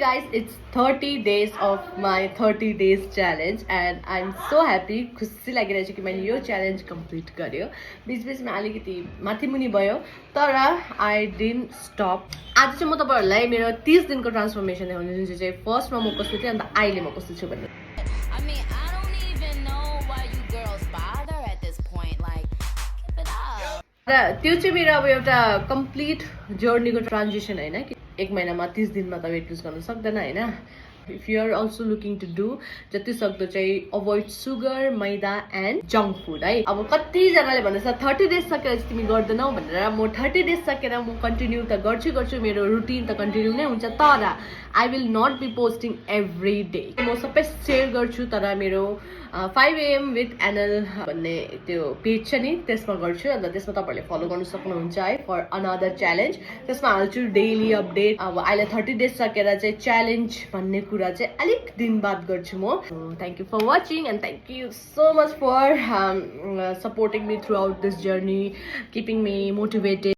guys, it's 30 days of my 30 days challenge and I'm so happy. खुसी लागिरहेछ कि मैले यो च्यालेन्ज कम्प्लिट गर्यो. बीचबीचमा अलिकति माथिमुनि भयो तर आई डिडन्ट स्टप. आज चाहिँ म तपाईहरुलाई मेरो 30 दिनको ट्रान्सफर्मेसन देखाउने जुन चाहिँ फर्स्टमा म कस्तो थिएँ अनि अहिले म कस्तो छु भन्ने. त्यो चाहिँ मेरो अब एउटा कम्प्लिट जर्नीको ट्रान्जिसन हैन कि एक महिनामा 30 दिनमा त वेट लुज गर्न सक्दैन हैन. If you are also looking to do जति सक्दो चाहिँ avoid sugar maida and junk food है. अब कतिजनाले भन्दैछ 30 डेज सकेर चाहिँ तिमी गर्दैनौ भनेर. म 30 डेज सकेर म कन्टिन्यू त गर्छु मेरो रुटिन त कन्टिन्यू नै हुन्छ तर I will not be posting every day. म सबै सेयर गर्छु तर मेरो 5 AM विथ एनल भन्ने त्यो पेज छ नि त्यसमा गर्छु. अन्त त्यसमा तपाईँहरूले फलो गर्न सक्नुहुन्छ है फर अनदर च्यालेन्ज. त्यसमा हाल्छु डेली अपडेट. अब अहिले 30 डेज सकेर चाहिँ च्यालेन्ज भन्ने कुरा चाहिँ अलिक दिन बाद गर्छु म. Thank you for watching and thank you so much for supporting me throughout this journey, keeping me motivated.